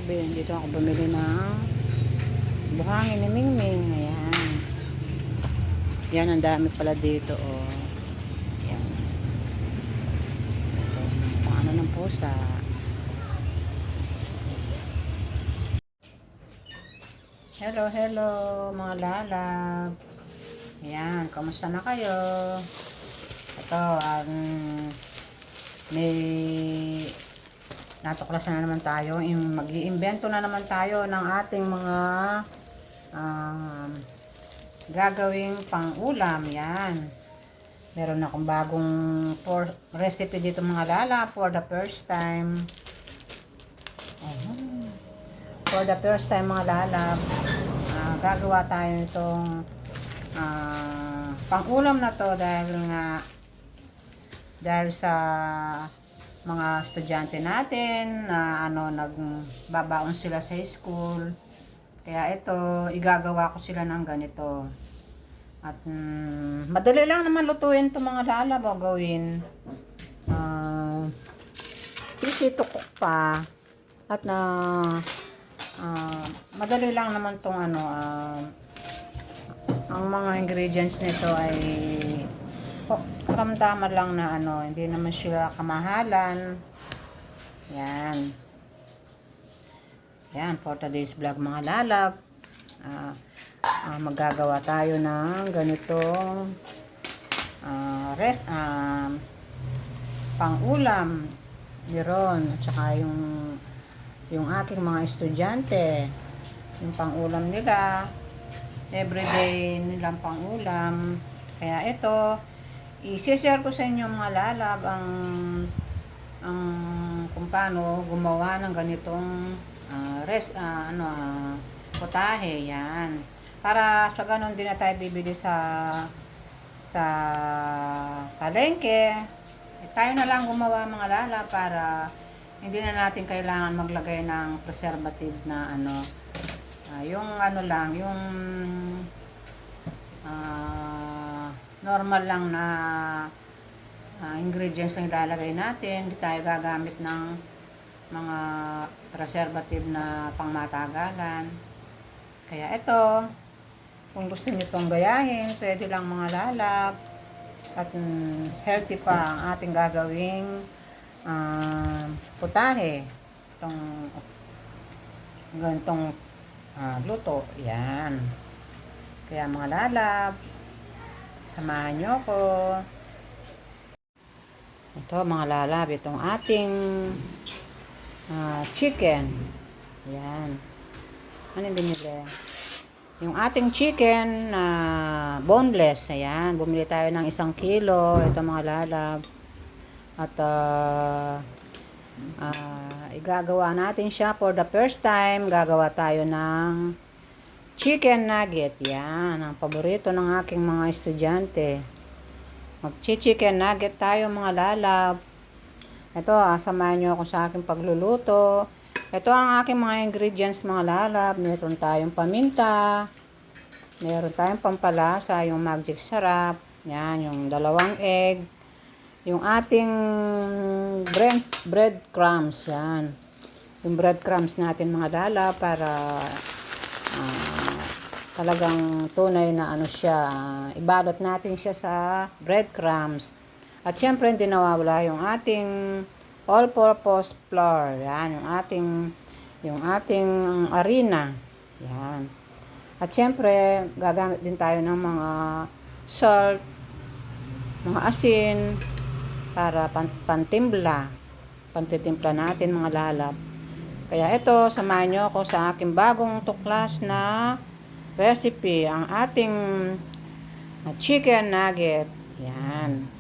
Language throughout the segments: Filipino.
Dito ako bumili ng buhangin ni Mingming. Ayan. Yan, ang dami pala dito, oh. Ayan. Ito, paano ng pusa. Hello, hello, mga lalab. Ayan, kamusta na kayo? Ito, may natuklasan na naman tayo. Mag-iimbento na naman tayo ng ating mga gagawing pang-ulam. Yan. Meron akong bagong recipe dito mga lala for the first time. For the first time mga lala, gagawa tayo nitong pang-ulam na to dahil sa mga estudyante natin na nagbabaon sila sa school. Kaya ito, igagawa ko sila ng ganito. At madali lang naman lutuin to mga lalab o gawin. Easy to cook pa. At madali lang naman tong ang mga ingredients nito ay karamdaman lang na hindi naman sila kamahalan. Yan. Yan, for today's vlog mga lalab. Maggagawa tayo ng ganitong pang-ulam ni Ron at saka yung aking mga estudyante. Yung pang-ulam nila, everyday nilang pang-ulam. Kaya ito, i-share ko sa inyo mga lalab ang kung paano gumawa ng ganitong potahe. Yan. Para sa ganon din na tayo bibili sa palengke. Tayo na lang gumawa mga lala para hindi na natin kailangan maglagay ng preservative na yung yung normal lang na ingredients ang ilalagay natin. Hindi tayo gagamit ng mga preservative na pangmatagalan. Kaya ito, kung gusto nyo itong gayahin, pwede lang mga lalab. At healthy pa ang ating gagawing putahe. Itong ganitong luto. Yan. Kaya mga lalab, samahan nyo ko. Ito mga lalab, itong ating chicken. Yan. Ano yung binili? Yung ating chicken boneless. Ayan. Bumili tayo ng 1 kilo. Ito mga lalab. At igagawa natin siya for the first time. Gagawa tayo ng chicken nugget. Yan. Ang paborito ng aking mga estudyante. Mag-chicken nugget tayo mga lalab. Ito, samahan nyo ako sa aking pagluluto. Ito ang aking mga ingredients mga lalab. Meron tayong paminta. Meron tayong pampalasa, yung magic sarap. Yan, yung 2 egg. Yung ating breadcrumbs. Yan. Yung breadcrumbs natin mga lalab para talagang tunay na siya. Ibalot natin siya sa breadcrumbs. At syempre hindi nawawala yung ating all-purpose flour. Yan, yung ating harina. Yan. At syempre, gagamit din tayo ng mga salt, mga asin, para pantimpla. Pantitimpla natin mga lalab. Kaya ito, samahan nyo ako sa aking bagong tuklas na recipe. Ang ating chicken nugget. Yan.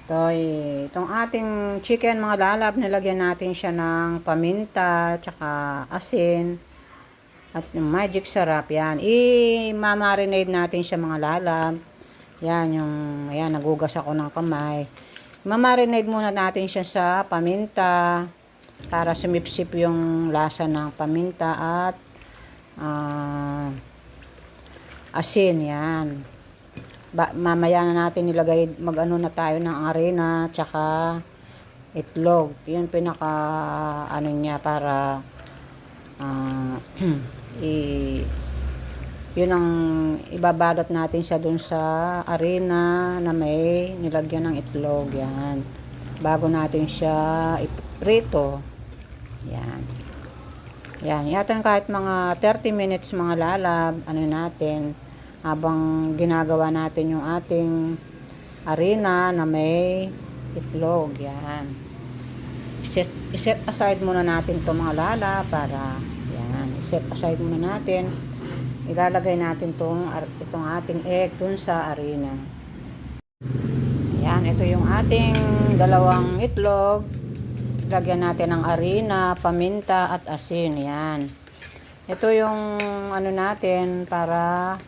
Itong ating chicken mga lalab, nilagyan natin siya ng paminta, tsaka asin, at yung magic sarap. Yan, i-marinate natin siya mga lalab. Yan, ayan, nagugas ako ng kamay. Ma-marinate muna natin siya sa paminta, para sumipsip yung lasa ng paminta at asin. Yan. Mamaya na natin nilagay, na tayo ng arena, tsaka itlog. Yun pinaka ano niya para i yun ang ibabalot natin siya dun sa arena na may nilagyan ng itlog. Yan. Bago natin siya iprito. Yan. Yan. Yatan kahit mga 30 minutes mga lalab. Ano natin. Habang ginagawa natin yung ating arena na may itlog. Yan. I-set aside muna natin to mga lala para yan. I-set aside muna natin. Ilalagay natin itong ating egg dun sa arena. Yan, ito yung ating dalawang itlog. Lagyan natin ng arena, paminta at asin. Yan. Ito yung ano natin para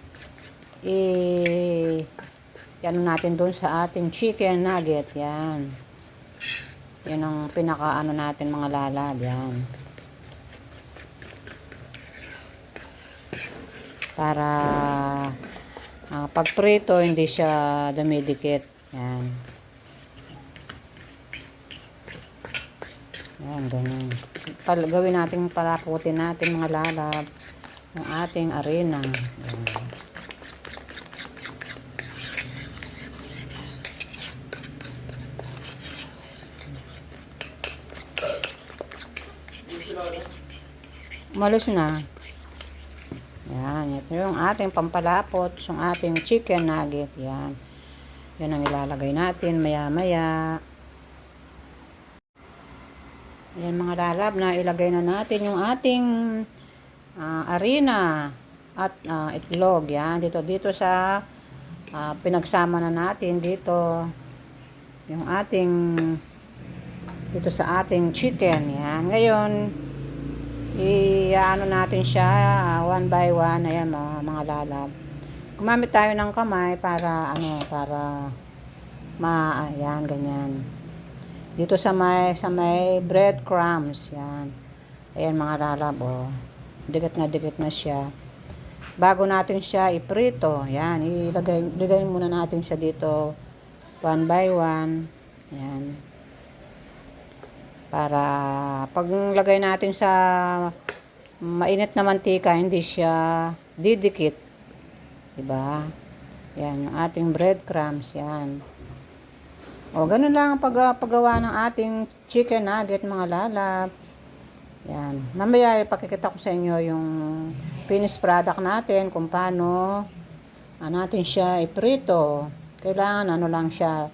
yan natin dun sa ating chicken nugget. Yan. Yan ang pinaka ano natin mga lalab. Yan. Para pag prito hindi siya dumidikit. Yan. Yan, ganyan. Gawin natin palaputin natin mga lalab ng ating arena. Yan. Umalis na. Yan, ito yung ating pampalapot, yung ating chicken nugget. Yan. Yan ang ilalagay natin maya-maya. Yan mga lalab na ilagay na natin yung ating arena at itlog. Yan, dito sa pinagsama na natin dito yung ating dito sa ating chicken. Yan. Ngayon, ano natin siya one by one. Ayan mga lalab. Gumamit tayo ng kamay para ayan, ganyan. Dito sa may breadcrumbs. Yan. Ayan mga lalab. Oh. Dikit na siya. Bago natin siya iprito. Yan. Ilagay muna natin siya dito one by one. Yan. Para pag lagay natin sa mainit na mantika, hindi siya didikit. Diba? Yan, yung ating breadcrumbs. Yan. O, ganun lang ang paggawa ng ating chicken nugget, mga lalab. Yan. Mamaya, ipakikita ko sa inyo yung finished product natin, kung paano natin siya iprito. Kailangan lang siya,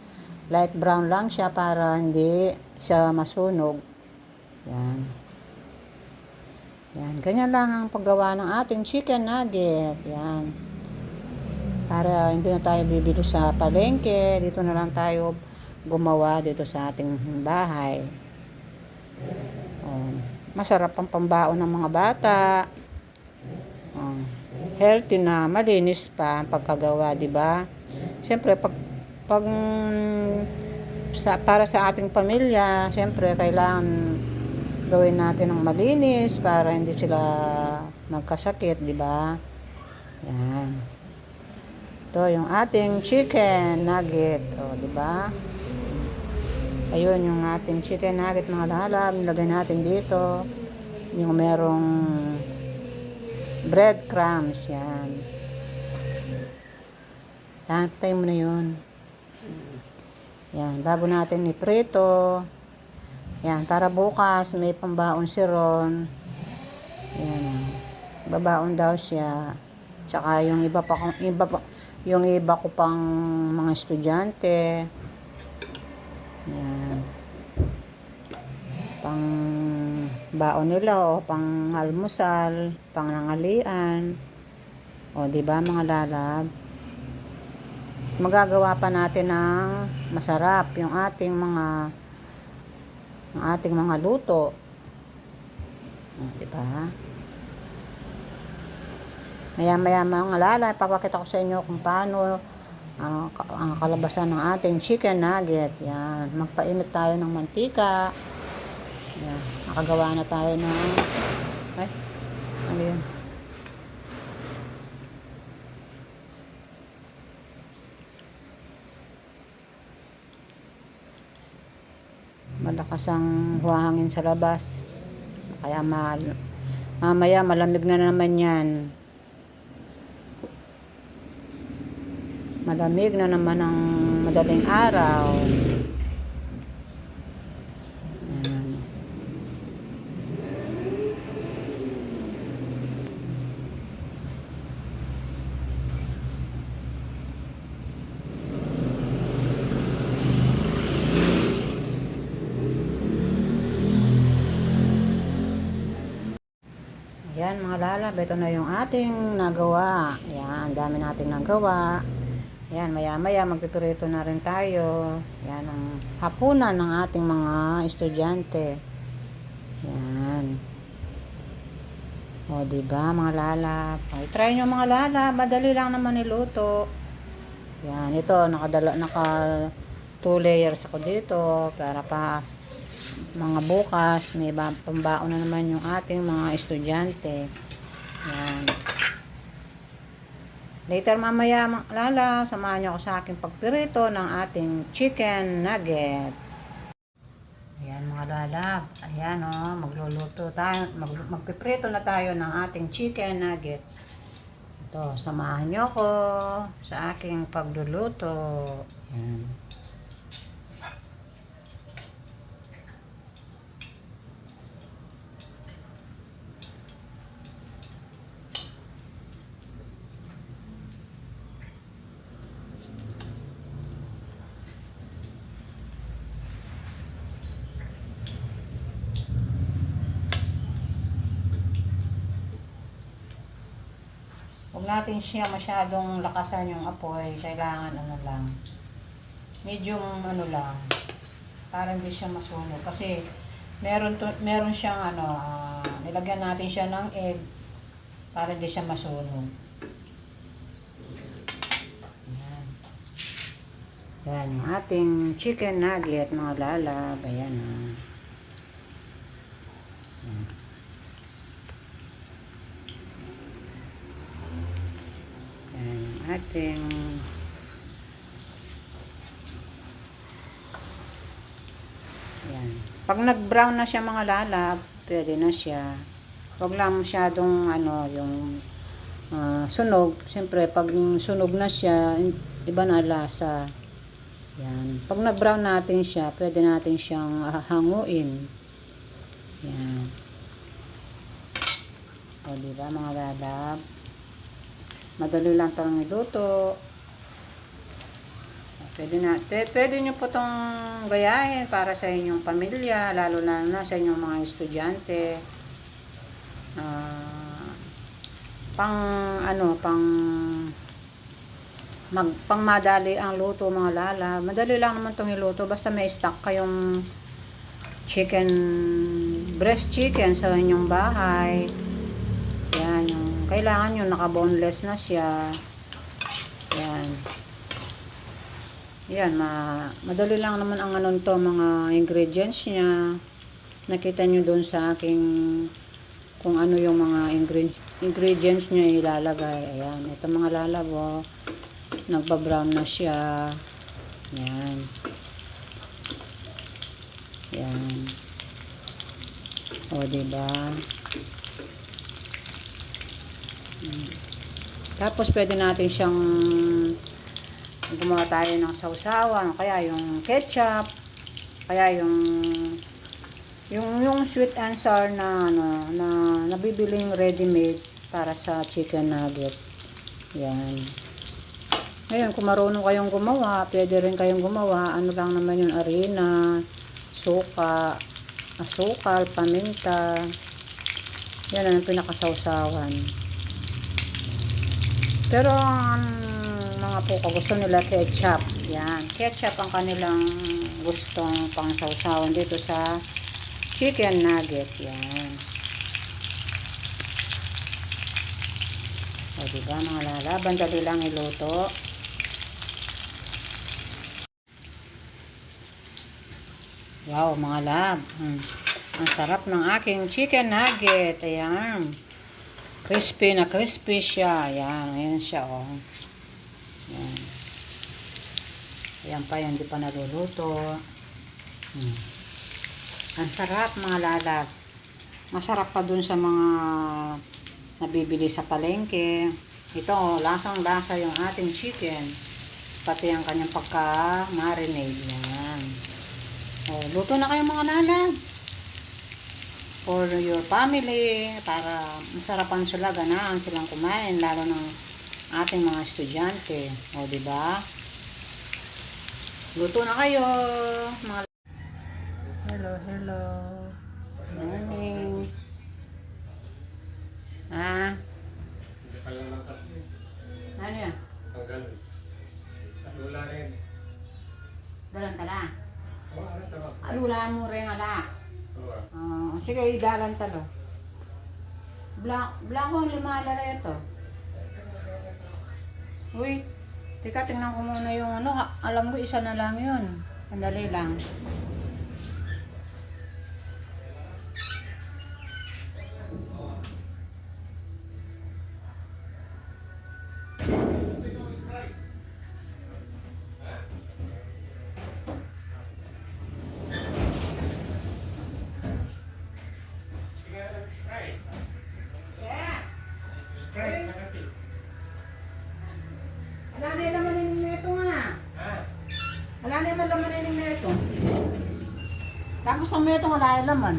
light brown lang siya para hindi siya masunog. Yan. Yan. Ganyan lang ang paggawa ng ating chicken nugget. Yan. Para hindi na tayo bibili sa palengke. Dito na lang tayo gumawa dito sa ating bahay. Masarap ang pambaon ng mga bata. Healthy na, malinis pa ang pagkagawa, di ba? Siyempre, para sa ating pamilya, siyempre kailangan gawin natin ng malinis para hindi sila magkasakit, di ba? Yan. Ito yung ating chicken nugget, di ba? Ayun yung ating chicken nugget mga lalab, nilagay natin dito yung merong breadcrumbs. Yan. Tantay mo na yun. Yan, bago natin iprito. Yan, para bukas may pambaon si Ron. Yan. Babaon daw siya. Tsaka yung iba ko pang mga estudyante. Yan. Pang baon nila o pang almusal, pang nangalian. O, di ba mga lalab? Magagawa pa natin ng masarap yung ating mga luto. Diba? Maya-maya mga lalay, papakita ko sa inyo kung paano ang kalabasan ng ating chicken nugget. Yan. Magpainit tayo ng mantika. Yan. Nakagawa na tayo ng ano yun? Malakas ang buhangin sa labas. Kaya mamaya malamig na naman yan. Malamig na naman ang madaling araw. Ayan. Ayan mga lalab, ito na yung ating nagawa. Ayan, dami nating nagawa. Ayan, maya-maya magpipirito na rin tayo. Ayan, ang hapunan ng ating mga estudyante. Ayan. O, diba mga lalab? O, try nyo mga lalab. Madali lang naman niluto. Ayan, ito, naka 2 layers ako dito. Para pa mga bukas, may pambaon na naman yung ating mga estudyante. Ayan. Later mamaya mga lala, samahan nyo ako sa aking pagpirito ng ating chicken nugget. Ayan mga lala, ayan o, magluluto tayo, magpiprito na tayo ng ating chicken nugget. Ito, samahan nyo ako sa aking pagluluto. Ayan. Huwag natin siya masyadong lakasan yung apoy. Kailangan ano lang. Medium ano lang. Para hindi siya masunog. Kasi meron siyang ano, nilagyan natin siya ng egg para hindi siya masunog. Ayan. Ayan yung ating chicken nugget mga lalab. Ayan o. Ayan. Ating yan. Pag nag-brown na siya mga lalab, pwede na siya. Huwag lang masyadong ano, yung sunog. Siyempre, pag sunog na siya, iba na lasa. Yan. Pag nag-brown natin siya, pwede natin siyang hanguin. Yan. O, diba mga lalab? Madali lang itong iluto. Pwede nyo po itong gayahin para sa inyong pamilya, lalo na sa inyong mga estudyante. Pang madali ang luto mga lala. Madali lang naman itong iluto, basta may stock kayong breast chicken sa inyong bahay. Yan, yung kailangan nyo naka-boneless na siya. Yan. Yan, madali lang naman ang ano to, mga ingredients niya. Nakita nyo doon sa aking kung ano yung mga ingredients niya ilalagay. Ayan, ito mga lalabo. Nagba-brown na siya. Yan. Yan. O, diba? Tapos pwede natin siyang gumawa tayo ng sausawan, kaya yung ketchup, kaya yung sweet and sour na ano na nabibiling ready-made para sa chicken nugget. Yan. Ngayon, kung marunong kayong gumawa, pwede rin kayong gumawa. Ano lang naman yung harina, suka, asukal, paminta. Yan ang pinakasawsawan. Pero ang mga puka gusto nila ketchup. Yan. Ketchup ang kanilang gustong pangsawsawan dito sa chicken nugget. Yan. O diba mga lalaban, dali lang iluto. Wow mga lab. Ang sarap ng aking chicken nugget. Ayan. Crispy na crispy siya. Ayan. Ayan siya oh. Ayan. Ayan pa yan. Hindi pa naluluto. Ang sarap mga lalab. Masarap pa dun sa mga nabibili sa palengke. Ito, lasang-lasa yung ating chicken. Pati ang kanyang pagka-marinade. Yan. O, luto na kayo mga lalab. For your family, para masarapan sila, ganahan silang kumain, lalo ng ating mga estudyante. O, diba? Luto na kayo. Mga hello, hello. Morning. Ah, Hindi pa lang lang kasi. ano yan? Tanggalin. Sa lula rin. Dalan tala. Oo, ano ito? Alulaan mo rin ala. Oo. Sige, dalan talo. Blanco ang lumala na ito. Uy, teka, tingnan ko muna yung ano. Alam ko, isa na lang yun. Andali lang. Sprite, nakati. Wala na yung laman na ito nga. Ha? Wala na yung laman na ito. Tapos ang meto wala yung laman.